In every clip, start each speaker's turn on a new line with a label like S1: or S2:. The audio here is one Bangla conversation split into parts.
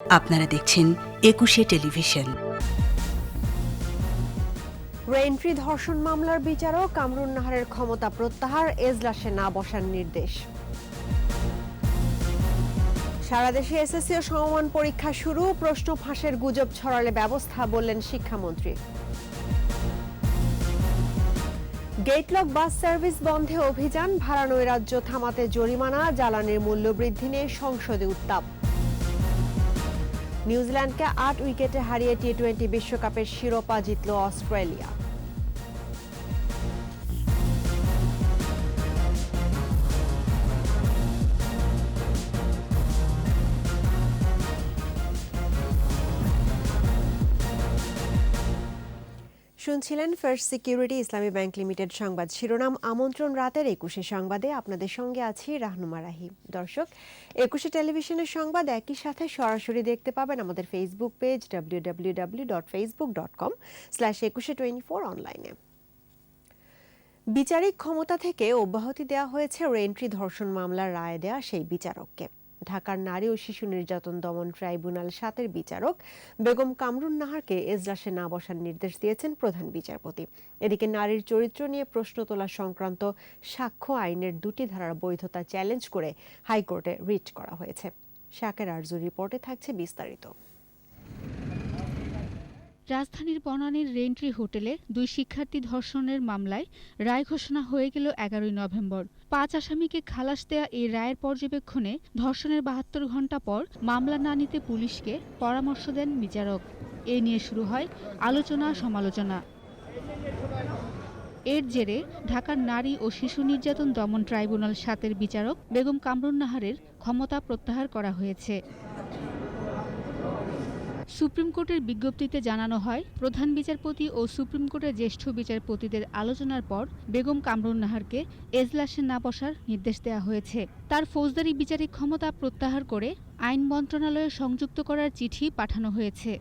S1: আপনারা দেখছেন একুশে টেলিভিশন।
S2: রেইনট্রি ধর্ষণ মামলার বিচারক কামরুন নাহারের ক্ষমতা প্রত্যাহার, এজলাসে না বসার নির্দেশ। সারা দেশে এসএসসি ও সমমান পরীক্ষা শুরু, প্রশ্ন ফাঁসের গুজব ছড়ালে ব্যবস্থা, বললেন শিক্ষামন্ত্রী। গেটলক বাস সার্ভিস বন্ধে অভিযান, ভাড়া নৈরাজ্য থামাতে জরিমানা, জ্বালানির মূল্য বৃদ্ধি নিয়ে সংসদে উত্তাপ। নিউজিল্যান্ডকে ৮ উইকেটে হারিয়ে টি-20 বিশ্বকাপের শিরোপা জিতল অস্ট্রেলিয়া। শুনছিলেন ফার্স্ট সিকিউরিটি ইসলামী ব্যাংক লিমিটেড সংবাদ শিরোনাম। আমন্ত্রণ রাতের ২১ সংবাদে আপনাদের সঙ্গে আছি রাহনুমা রাহি। দর্শক, ২১ টেলিভিশনের সংবাদ একই সাথে সরাসরি দেখতে পাবেন আমাদের ফেসবুক পেজ www.facebook.com/2124 অনলাইনে। বিচারিক ক্ষমতা থেকে অব্যাহতি দেওয়া হয়েছে রেইনট্রি ধর্ষণ মামলার রায় দেয়া সেই বিচারককে। ঢাকার নারী ও শিশু নির্যাতন দমন ট্রাইব্যুনাল ৭-এর বিচারক বেগম কামরুন নাহারকে এজলাসে না বসার নির্দেশ দিয়েছেন প্রধান বিচারপতি। এদিকে নারীর চরিত্র নিয়ে প্রশ্ন তোলা সংক্রান্ত সাক্ষ্য আইনের ২টি ধারার বৈধতা চ্যালেঞ্জ করে হাইকোর্টে রিট করা হয়েছে। শাকের আরজুর রিপোর্টে থাকছে বিস্তারিত।
S3: রাজধানীর বনানীর রেইনট্রি হোটেলে ২ শিক্ষার্থী ধর্ষণের মামলায় রায় ঘোষণা হয়ে গেল ১১ নভেম্বর। ৫ আসামিকে খালাস দেয়া এই রায়ের পর্যবেক্ষণে ধর্ষণের ৭২ ঘণ্টা পর মামলা না নিতে পুলিশকে পরামর্শ দেন বিচারক। এ নিয়ে শুরু হয় আলোচনা সমালোচনা। এর জেরে ঢাকার নারী ও শিশু নির্যাতন দমন ট্রাইব্যুনাল ৭-এর বিচারক বেগম কামরুন নাহারের ক্ষমতা প্রত্যাহার করা হয়েছে। সুপ্রিম কোর্টের বিজ্ঞপ্তিতে জানানো হয়, প্রধান বিচারপতি ও সুপ্রিম কোর্টের জ্যেষ্ঠ বিচারপতিদের আলোচনার পর বেগম কামরুন নাহারকে এজলাসে না বসার নির্দেশ দেওয়া হয়েছে। তার ফৌজদারি বিচারিক ক্ষমতা প্রত্যাহার করে আইন মন্ত্রণালয়ে সংযুক্ত করার চিঠি পাঠানো হয়েছে।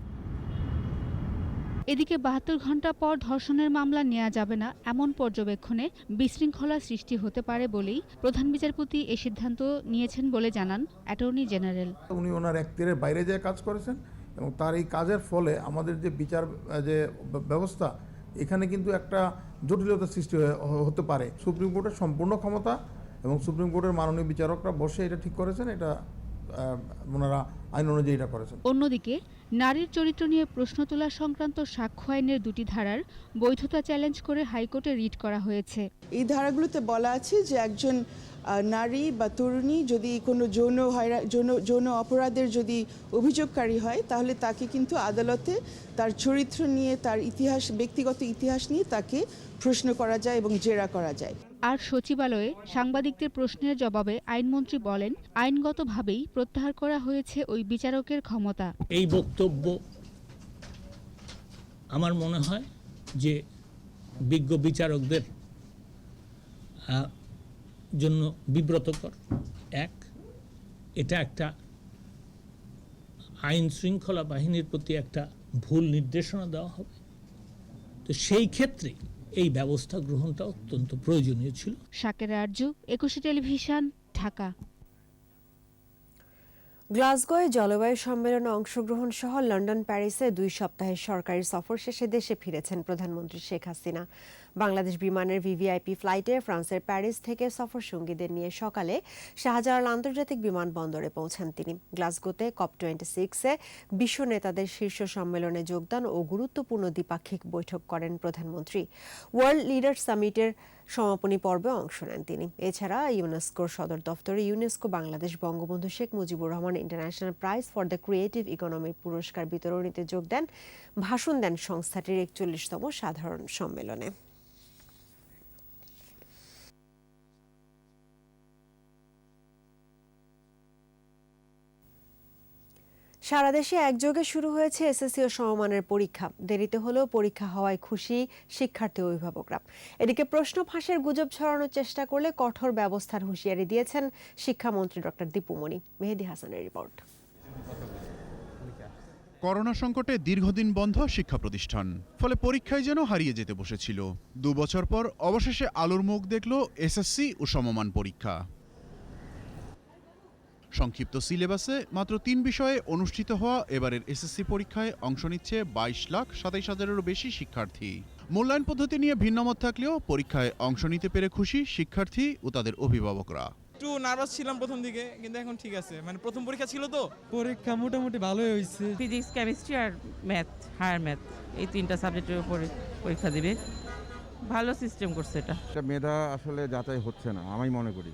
S3: এদিকে ৭২ ঘণ্টা পর ধর্ষণের মামলা নেওয়া যাবে না এমন পর্যবেক্ষণে বিশৃঙ্খলা সৃষ্টি হতে পারে বলেই প্রধান বিচারপতি এ সিদ্ধান্ত নিয়েছেন বলে জানান অ্যাটর্নি জেনারেল।
S4: উনি ওনার এখতিয়ারের বাইরে যে কাজ করেছেন এবং তার এই কাজের ফলে আমাদের যে বিচার যে ব্যবস্থা, এখানে কিন্তু একটা জটিলতা সৃষ্টি হতে পারে। সুপ্রিম কোর্টের সম্পূর্ণ ক্ষমতা এবং সুপ্রিম কোর্টের মাননীয় বিচারকরা বসে এটা ঠিক করেছেন, এটা ওনারা আইন অনুযায়ী এটা করেছেন।
S3: অন্যদিকে নারীর চরিত্র নিয়ে প্রশ্ন তোলা সংক্রান্ত সাক্ষ্য আইনের ২টি ধারার বৈধতা চ্যালেঞ্জ করে হাইকোর্টে রিট করা হয়েছে।
S5: এই ধারাগুলোতে বলা আছে যে একজন নারী বা তরুণী যদি কোনো যৌন অপরাধের যদি অভিযোগকারী হয়, তাহলে তাকে কিন্তু আদালতে তার চরিত্র নিয়ে, তার ইতিহাস, ব্যক্তিগত ইতিহাস নিয়ে তাকে প্রশ্ন করা যায় এবং জেরা করা যায়।
S3: আর সচিবালয়ে সাংবাদিকদের প্রশ্নের জবাবে আইনমন্ত্রী বলেন, আইনগতভাবেই প্রত্যাহার করা হয়েছে ওই বিচারকের ক্ষমতা।
S6: এই বক্তব্য আমার মনে হয় যে বিজ্ঞ বিচারকদের জন্য বিব্রতকর। এটা একটা আইন শৃঙ্খলা বাহিনীর প্রতি একটা ভুল নির্দেশনা দেওয়া হবে। তো সেই ক্ষেত্রে এই ব্যবস্থা গ্রহণটা অত্যন্ত প্রয়োজনীয় ছিল।
S3: শাকের আরজু, ২১ টেলিভিশন, ঢাকা।
S2: গ্লাসগোয় জলবায়ু সম্মেলনে অংশগ্রহণ সহ লন্ডন, প্যারিসে ২ সপ্তাহের সরকারি সফর শেষে দেশে ফিরেছেন প্রধানমন্ত্রী শেখ হাসিনা। বাংলাদেশ বিমানের ভিভিআইপি ফ্লাইটে ফ্রান্সের প্যারিস থেকে সফর সঙ্গীদের নিয়ে সকালে শাহজালাল আন্তর্জাতিক বিমানবন্দরে পৌঁছান তিনি। গ্লাসগোতে COP26-এ বিশ্ব নেতাদের শীর্ষ সম্মেলনে যোগদান ও গুরুত্বপূর্ণ দ্বিপাক্ষিক বৈঠক করেন প্রধানমন্ত্রী। ওয়ার্ল্ড লিডার সামিটের সমাপনী পর্বে অংশ নেন তিনি। এছাড়া ইউনেস্কোর সদর দফতরে UNESCO Bangladesh Bangabandhu Sheikh Mujibur Rahman international prize for the creative ইকোনমির পুরস্কার বিতরণীতে যোগ দেন, ভাষণ দেন সংস্থাটির ৪১তম সাধারণ সম্মেলনে। সারা দেশে একযোগে শুরু হয়েছে এসএসসি ও সমমানের পরীক্ষা। দেরিতে হলেও পরীক্ষা হওয়ায় খুশি শিক্ষার্থী ও অভিভাবকরা। এদিকে প্রশ্ন ফাঁসের গুজব ছড়ানোর চেষ্টা করলে কঠোর ব্যবস্থার হুঁশিয়ারি দিয়েছেন শিক্ষামন্ত্রী ডক্টর দীপু মনি। মেহেদী হাসানের রিপোর্ট।
S7: করোনা সংকটে দীর্ঘদিন বন্ধ শিক্ষা প্রতিষ্ঠান, ফলে পরীক্ষায় যেন হারিয়ে যেতে বসেছিল। ২ বছর পর অবশেষে আলোর মুখ দেখল এসএসসি ও সমমান পরীক্ষা। সংক্ষিপ্ত সিলেবাসে মাত্র 3 বিষয়ে অনুষ্ঠিত হওয়া এবারের এসএসসি পরীক্ষায় অংশ নিচ্ছে 22,27,000-এরও বেশি শিক্ষার্থী। মূল্যায়ন পদ্ধতি নিয়ে ভিন্নমত থাকলেও পরীক্ষায় অংশ নিতে পেরে খুশি শিক্ষার্থী ও তাদের অভিভাবকরা।
S8: একটু নার্ভাস ছিলাম প্রথম দিকে, কিন্তু এখন ঠিক আছে। মানে প্রথম পরীক্ষা ছিল তো,
S9: পরীক্ষা মোটামুটি ভালোই হয়েছে।
S10: ফিজিক্স, কেমিস্ট্রি আর ম্যাথ, হায়ার ম্যাথ, এই 3টা সাবজেক্টের উপরে পরীক্ষা দিবে। ভালো সিস্টেম করছে এটা।
S11: মেধা আসলে যাচাই হচ্ছে না আমি মনে করি,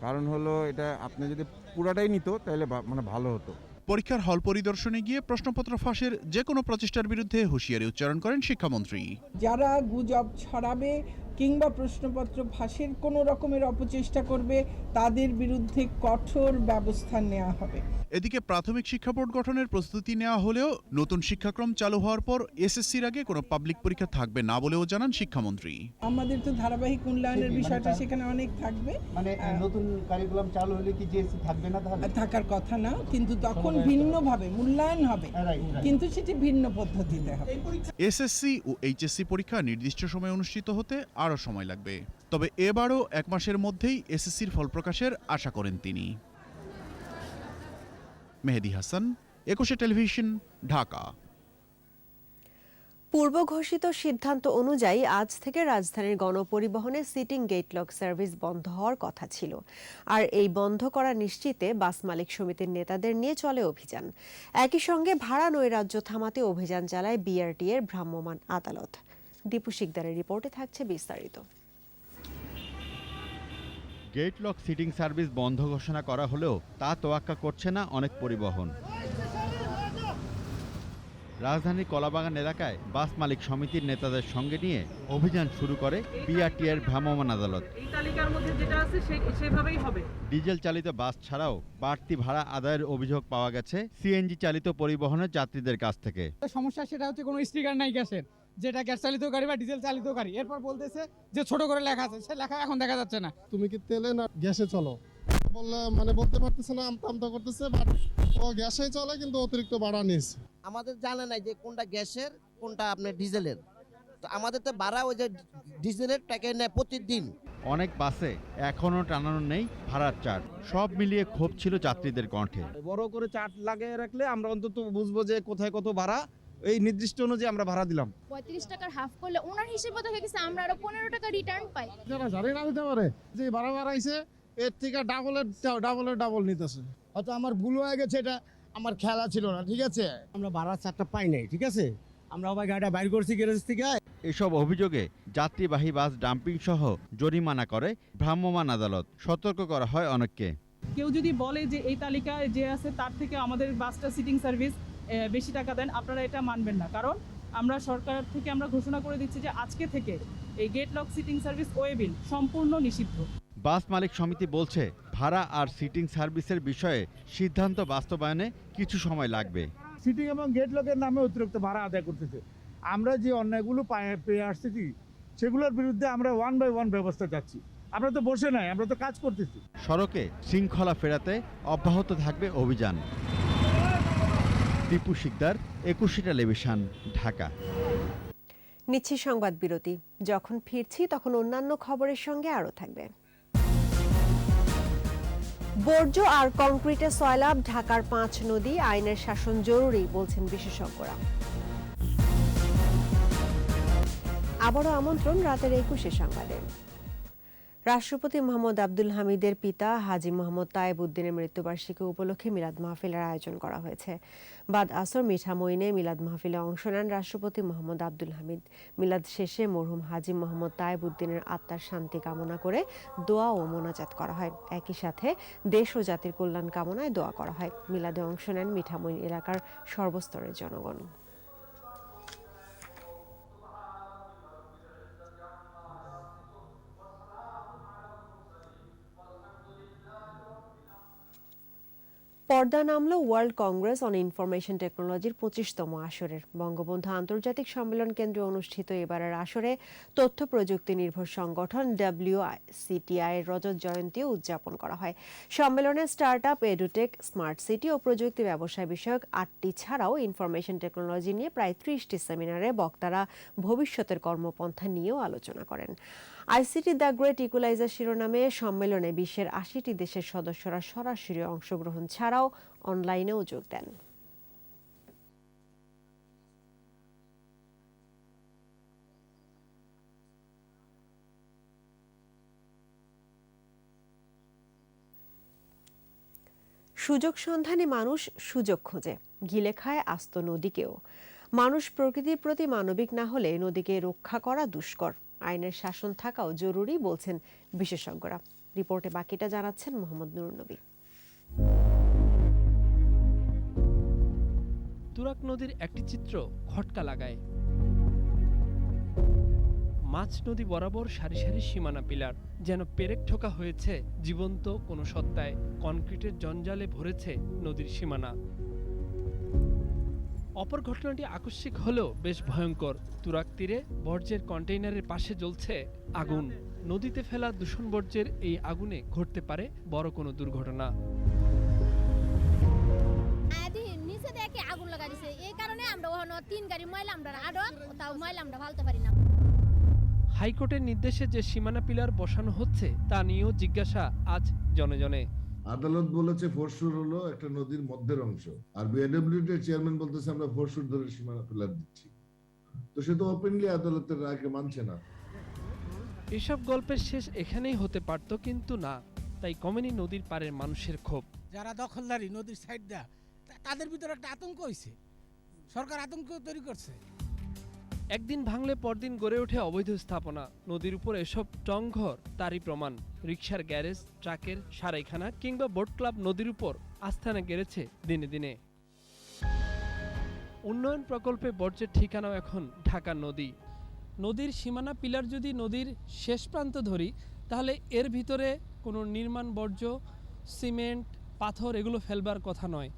S11: কারণ হলো এটা আপনি যদি পুরাটাই নিত তাহলে মানে ভালো হতো।
S7: পরীক্ষার হল পরিদর্শনে গিয়ে প্রশ্নপত্র ফাঁসের যে কোনো প্রচেষ্টার বিরুদ্ধে হুঁশিয়ারি উচ্চারণ করেন শিক্ষামন্ত্রী।
S12: যারা গুজব ছড়াবে কিংবা প্রশ্নপত্র ফাঁসের কোনো রকমের অপচেষ্টা করবে তাদের বিরুদ্ধে কঠোর ব্যবস্থা নেওয়া হবে।
S7: এদিকে প্রাথমিক শিক্ষা বোর্ড গঠনের প্রস্তুতি নেওয়া হলেও নতুন শিক্ষাক্রম চালু হওয়ার পর এসএসসির আগে কোনো পাবলিক পরীক্ষা থাকবে না বলেও জানান শিক্ষামন্ত্রী।
S12: আমাদের তো ধারাবাহিক মূল্যায়নের বিষয়টা সেখানে অনেক থাকবে।
S13: মানে নতুন কারিকুলাম চালু হলে কি জিএসসি থাকবে না? তাহলে
S12: থাকার কথা না, কিন্তু তখন ভিন্নভাবে মূল্যায়ন হবে, কিন্তু সেটি ভিন্ন পদ্ধতিতে হবে।
S7: এসএসসি ও এইচএসসি পরীক্ষা নির্দিষ্ট সময়ে অনুষ্ঠিত হতে আরও সময় লাগবে, তবে এবারও 1 মাসের মধ্যেই এসএসসির ফল প্রকাশের আশা করেন তিনি। মেহেদী হাসান, একুশে টেলিভিশন, ঢাকা।
S2: পূর্ব ঘোষিত সিদ্ধান্ত অনুযায়ী আজ থেকে রাজধানীর গণপরিবহনে সিটিং গেট লক সার্ভিস বন্ধ হওয়ার কথা ছিল। আর এই বন্ধ করা নিশ্চিতে বাস মালিক সমিতির নেতাদের নিয়ে চলে অভিযান। একই সঙ্গে ভাড়া নৈরাজ্য থামাতে অভিযান চালায় বিআরটি এর ভ্রাম্যমাণ আদালত। দীপু শিকদারের রিপোর্টে থাকছে বিস্তারিত।
S14: গেট লক সিটিং সার্ভিস বন্ধ ঘোষণা করা হলেও তা তোয়াক্কা করছে না অনেক পরিবহন। রাজধানীর কলাবাগান এলাকায় বাস মালিক সমিতির নেতাদের সঙ্গে নিয়ে অভিযান শুরু করে বিআরটি এর ভ্রাম্যমাণ আদালত।
S10: এই তালিকার মধ্যে যেটা আছে সেভাবেই হবে।
S14: ডিজেল চালিত বাস ছাড়াও বাড়তি ভাড়া আদায়ের অভিযোগ পাওয়া গেছে সিএনজি চালিত পরিবহনের যাত্রীদের কাছ থেকে।
S9: সমস্যা সেটা হচ্ছে কোনো স্টিকার নাই গ্যাসের, যেটা গ্যাস চালিত গাড়ি বা ডিজেল চালিত গাড়ি। এরপর বলতেছে যে ছোট করে লেখা আছে, সে লেখা এখন দেখা যাচ্ছে না।
S15: তুমি কি তেলে না গ্যাসে চলো বললে মানে বলতে পারতেছে না, আমতা করতেছে, বাট ও গ্যাসে চলে কিন্তু অতিরিক্ত ভাড়া নিচ্ছে।
S13: আমাদের জানা নাই যে কোনটা গ্যাসের কোনটা আপনার ডিজেলের, তো আমাদের তো ভাড়া ওই যে ডিজেলের প্যাকেট নেয় প্রতিদিন।
S14: অনেক বাসে এখনো টানানো নেই ভাড়ার চার্ট। সব মিলিয়ে ক্ষোভ ছিল যাত্রীদের কণ্ঠে।
S11: বড় করে চার্ট লাগিয়ে রাখলে আমরা অন্তত বুঝবো যে কোথায় কত ভাড়া, এই নির্দিষ্ট অনুযায়ী আমরা ভাড়া দিলাম।
S16: 35 টাকার হাফ করলে ওনার হিসেবে তো হয়ে গেছে, আমরা আরো 15 টাকা রিটার্ন পাই।
S15: যারা জানি না দিতে পারে যে ভাড়া বাড়াইছে এর থেকে ডাবল নিতেছে।
S13: হয়তো আমার ভুল হয়ে গেছে, এটা আমার খেলা ছিল না, ঠিক আছে। আমরা ভাড়ার চার্টটা পাই নাই, ঠিক আছে। আমরা আবার গাড়িটা বাইর করছি গ্যারেজ থেকে।
S14: এসব অভিযোগে যাত্রীবাহী বাস ডাম্পিং সহ জরিমানা করে ভ্রাম্যমাণ আদালত। সতর্ক করা হয় অনেককে।
S10: কেউ যদি বলে যে এই তালিকায় যে আছে তার থেকে আমাদের বাসটা সিটিং সার্ভিস বেশি টাকা দেন, আপনারা এটা মানবেন না। কারণ আমরা সরকার থেকে আমরা ঘোষণা করে দিচ্ছি যে আজকে থেকে এই গেট লক সিটিং সার্ভিস ওয়েবিল সম্পূর্ণ নিষিদ্ধ।
S14: বাস মালিক সমিতি বলছে ভাড়া আর সিটিং সার্ভিসের বিষয়ে সিদ্ধান্ত বাস্তবায়নে কিছু সময় লাগবে।
S15: সিটিং এবং গেট লকের নামে অতিরিক্ত ভাড়া আদায় করতেছে। আমরা যে অন্যায়গুলো পেয়ে আসছি সেগুলোর বিরুদ্ধে আমরা 1 বাই 1 ব্যবস্থা চাচ্ছি। আমরা তো বসে নাই, আমরা তো কাজ করতেছি।
S14: সড়কে শৃঙ্খলা ফেরাতে অব্যাহত থাকবে অভিযান। দীপু শিকদার, একুশে টেলিভিশন, ঢাকা।
S2: নিচ্ছি সংবাদ বিরতি। যখন ফিরছি তখন অন্যান্য খবরের সঙ্গে আরও থাকবে। বর্জ্য আর কংক্রিটে সয়লাব, ঢাকার 5 নদী, আইনের শাসন জরুরি বলছেন বিশেষজ্ঞরা। আবারও আমন্ত্রণ রাতের 21 সংবাদে। রাষ্ট্রপতি মোহাম্মদ আব্দুল হামিদের পিতা হাজী মোহাম্মদ তায়েব উদ্দিনের মৃত্যুবার্ষিকী উপলক্ষে মিলাদ মাহফিলের আয়োজন করা হয়েছে। বাদ আসর মিঠামইনে মিলাদ মাহফিলে অংশ নেন রাষ্ট্রপতি মোহাম্মদ আব্দুল হামিদ। মিলাদ শেষে মরহুম হাজী মোহাম্মদ তায়েব উদ্দিনের আত্মার শান্তি কামনা করে দোয়া ও মোনাজাত করা হয়। একই সাথে দেশ ও জাতির কল্যাণ কামনায় দোয়া করা হয়। মিলাদে অংশ নেন মিঠামইন এলাকার সর্বস্তরের জনগণ। পর্দা নামল ওয়ার্ল্ড কংগ্রেস অন ইনফরমেশন টেকনোলজির 25তম আসরের। বঙ্গবন্ধু আন্তর্জাতিক সম্মেলন কেন্দ্রে অনুষ্ঠিত এবারের আসরে তথ্য প্রযুক্তি নির্ভর সংগঠন WCTI এর রজত জয়ন্তীও উদযাপন করা হয়। সম্মেলনে স্টার্টআপ, এডুটেক, স্মার্ট সিটি ও প্রযুক্তি ব্যবসায় বিষয়ক 8টি ছাড়াও ইনফরমেশন টেকনোলজি নিয়ে প্রায় 30টি সেমিনারে বক্তারা ভবিষ্যতের কর্মপন্থা নিয়েও আলোচনা করেন। আইসিটি দ্য গ্রেট ইকুয়ালাইজার শিরোনামে সম্মেলনে বিশ্বের 80টি দেশের সদস্যরা সরাসরি অংশগ্রহণ ছাড়াও অনলাইনেও যোগ দেন। সুযোগ সন্ধানে মানুষ সুযোগ খোঁজে, গিলে খায় আস্ত নদীকেও। মানুষ প্রকৃতির প্রতি মানবিক না হলে নদীকে রক্ষা করা দুষ্কর। আইনের শাসন থাকাও জরুরি বলছেন বিশেষজ্ঞরা। রিপোর্টে বাকিটা জানাচ্ছেন মোহাম্মদ নুরুন নবী।
S17: তুরাগ নদীর একটি চিত্র খটকা লাগায়। মাছ নদী বরাবর সারি সারি সীমানা পিলার, যেন পেরেক ঠোকা হয়েছে জীবন্ত কোনো সত্তায়। কনক্রিটের জঞ্জালে ভরেছে নদীর সীমানা। অপর ঘটনাটি আকস্মিক হলেও বেশ ভয়ঙ্কর। তুরাগ তীরে বর্জ্যের কন্টেইনারের পাশে জ্বলছে আগুন। নদীতে ফেলা দূষণ বর্জ্যের এই আগুনে ঘটতে পারে বড় কোনো দুর্ঘটনা।
S16: নিচে দেখে আগুন লাগা দিছে, এই কারণে আমরা ওখানে 3 গাড়ি ময়লা আমরা আরো তাও ময়লা আমরা ফালতে পারি না।
S17: হাইকোর্টের নির্দেশে যে সীমানা পিলার বসানো হচ্ছে তা নিয়েও জিজ্ঞাসা আজ জনে জনে।
S18: আদালত বলেছে ফোরশুর হলো একটা নদীর মধ্যের অংশ, আর বিআইডব্লিউটি এর চেয়ারম্যান বলতেছে আমরা ফোরশুর ধরে সীমানা পিলার দিচ্ছি। তো সে তো ওপেনলি আদালতের রায়কে মানছে না।
S17: এসব গল্পের শেষ এখানেই হতে পারত, কিন্তু না। তাই কমেনি নদীর পাড়ের মানুষের ক্ষোভ।
S9: যারা দখলদারি নদীর সাইড দা, তাদের ভিতরে একটা আতঙ্ক হয়েছে, সরকার আতঙ্ক তৈরি করছে।
S17: একদিন ভাঙলে পরদিন গড়ে ওঠে অবৈধ স্থাপনা। নদীর উপর এসব টংঘর তারই প্রমাণ। রিকশার গ্যারেজ, ট্রাকের সারাইখানা কিংবা বোট ক্লাব নদীর উপর আস্থানা গেড়েছে দিনে দিনে। উন্নয়ন প্রকল্পে বর্জ্যের ঠিকানাও এখন ঢাকার নদী। নদীর সীমানা পিলার যদি নদীর শেষ প্রান্ত ধরি, তাহলে এর ভিতরে কোনো নির্মাণ বর্জ্য, সিমেন্ট, পাথর এগুলো ফেলবার কথা নয়।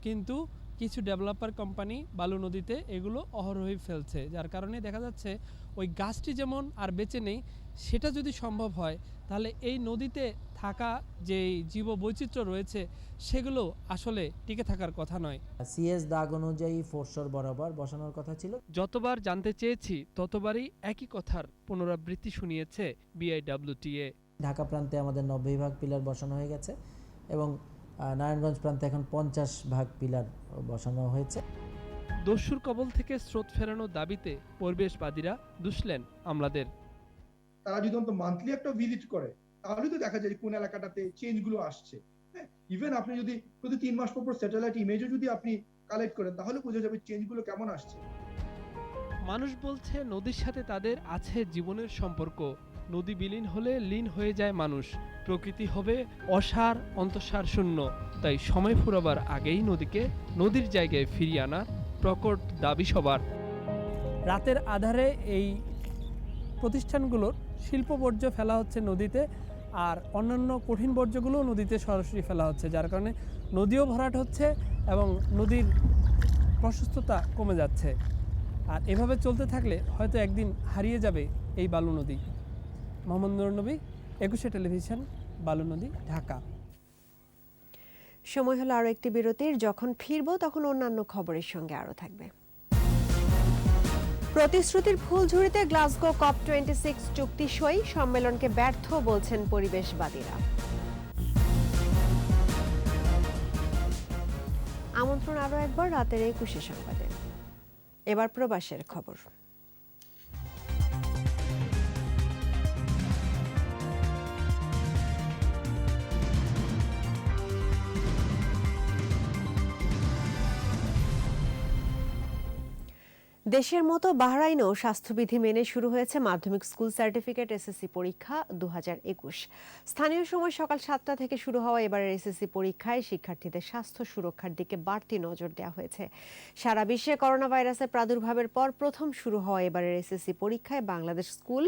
S17: কিন্তু কিছু ডেভেলপার কোম্পানি বালু নদীতে এগুলো অহরহই ফেলছে, যার কারণে দেখা যাচ্ছে ওই গাছটি যেমন আর বেঁচে নেই, সেটা যদি সম্ভব হয় তাহলে এই নদীতে থাকা যে জীববৈচিত্র্য রয়েছে সেগুলো আসলে টিকে থাকার কথা নয়।
S19: সিএস দাগ অনুযায়ী ফোরশোর বরাবর বসানোর কথা ছিল।
S17: যতবার জানতে চেয়েছি ততবারই একই কথার পুনরাবৃত্তি শুনিয়েছে বিআইডব্লিউটিএ।
S19: ঢাকা প্রান্তে আমাদের 90 ভাগ পিলার বসানো হয়ে গেছে এবং নারায়ণগঞ্জ প্রান্তে এখন 50 ভাগ পিলার বসানো হয়েছে।
S17: দস্যুর কবল থেকে স্রোত ফেরানোর দাবিতে পরিবেশবাদীরা দুষলেন আমলাদের।
S20: তারা যদি অন্তত মান্থলি একটা ভিজিট করে তাহলে তো দেখা যায় কোন এলাকাটাতে চেঞ্জগুলো আসছে। হ্যাঁ, ইভেন আপনি যদি প্রতি 3 মাস পর স্যাটেলাইট ইমেজও যদি আপনি কালেক্ট করেন তাহলে বোঝা যাবে চেঞ্জগুলো কেমন আসছে।
S17: মানুষ বলছে নদীর সাথে তাদের আছে জীবনের সম্পর্ক। নদী বিলীন হলে লীন হয়ে যায় মানুষ। প্রকৃতি হবে অসার, অন্তঃসার শূন্য। তাই সময় ফুরাবার আগেই নদীকে নদীর জায়গায় ফিরিয়ে আনার প্রকট দাবি সবার। রাতের আধারে এই প্রতিষ্ঠানগুলোর শিল্প বর্জ্য ফেলা হচ্ছে নদীতে, আর অন্যান্য কঠিন বর্জ্যগুলো নদীতে সরাসরি ফেলা হচ্ছে, যার কারণে নদীও ভরাট হচ্ছে এবং নদীর প্রশস্ততা কমে যাচ্ছে। আর এভাবে চলতে থাকলে হয়তো একদিন হারিয়ে যাবে এই বালু নদী। মোহাম্মদ নুরুন নবী, 21 টেলিভিশন, বালু নদী, ঢাকা।
S2: সময় হলো আরো একটি বিরতির। যখন ফিরবো তখন অন্যান্য খবরের সঙ্গে আরো থাকবে। প্রতিশ্রুতির ফুলঝুরিতে গ্লাসগো COP26 চুক্তি সই, সম্মেলনকে ব্যর্থ বলছেন পরিবেশবাদীরা। আমন্ত্রণ আরো একবার রাতের 21 সংবাদে। এবার প্রবাসের খবর। দেশের মতো বাহরাইনেও স্বাস্থ্যবিধি মেনে শুরু হয়েছে মাধ্যমিক স্কুল সার্টিফিকেট এসএসসি পরীক্ষা 2021। স্থানীয় সময় সকাল 7টা থেকে শুরু হওয়া এবারের এসএসসি পরীক্ষায় শিক্ষার্থীদের স্বাস্থ্য সুরক্ষার দিকে বাড়তি নজর দেওয়া হয়েছে। সারা বিশ্বে করোনা ভাইরাসের প্রাদুর্ভাবের পর প্রথম শুরু হওয়া এবারের এসএসসি পরীক্ষায় বাংলাদেশ স্কুল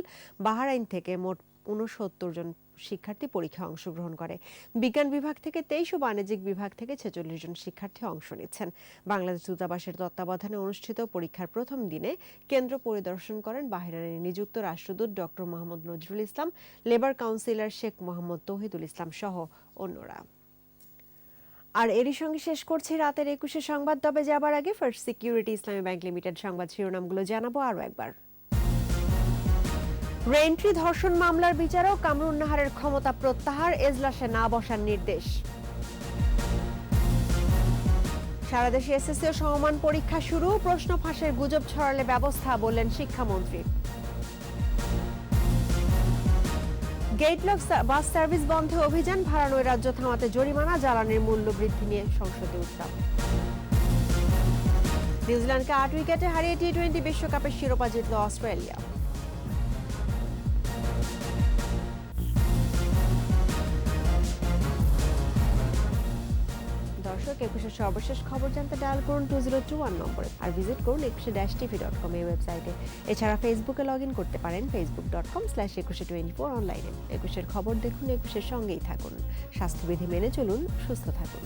S2: বাহরাইন থেকে মোট 69 জন শিক্ষার্থী পরীক্ষায় অংশগ্রহণ করে। বিজ্ঞান বিভাগ থেকে 23 ও বাণিজ্যিক বিভাগ থেকে 46 জন শিক্ষার্থী অংশ নিচ্ছেন। বাংলাদেশ দূতাবাসের তত্ত্বাবধানে অনুষ্ঠিত পরীক্ষার প্রথম দিনে কেন্দ্র পরিদর্শন করেন বাহরাইনে নিযুক্ত রাষ্ট্রদূত doctor Mohammad Nazrul Islam, labour councillor Sheikh Mohammad Tauhidul ইসলাম সহ অন্যরা। আর এরই সঙ্গে শেষ করছি রাতের 21 সংবাদ। তবে যাবার আগে ফার্স্ট সিকিউরিটি ইসলামী ব্যাংক লিমিটেড সংবাদ শিরোনামগুলো জানাবো আরও একবার। রেন্ট্রি ধর্ষণ মামলার বিচারক কামরুন নাহারের ক্ষমতা প্রত্যাহার, এজলাসে না বসার নির্দেশ। সারা দেশে এসএসসি ও সমমান পরীক্ষা শুরু, প্রশ্ন ফাঁসের গুজব ছড়ালে ব্যবস্থা বললেন শিক্ষামন্ত্রী। গেটলক বাস সার্ভিস বন্ধে অভিযান, ভাড়া নৈরাজ্য থামাতে জরিমানা, জ্বালানির মূল্য বৃদ্ধি নিয়ে সংসদে উত্তাপ। নিউজিল্যান্ডকে 8 উইকেটে হারিয়ে টি-20 বিশ্বকাপের শিরোপা জিতল অস্ট্রেলিয়া। দর্শক, 21 সর্বশেষ খবর জানতে ডায়াল করুন 2021 নম্বরে আর ভিজিট করুন 21-tv.com এই ওয়েবসাইটে। এছাড়া ফেসবুকে লগ ইন করতে পারেন facebook.com/2124 অনলাইনে। 21 খবর দেখুন, 21 সঙ্গেই থাকুন। স্বাস্থ্যবিধি মেনে চলুন, সুস্থ থাকুন।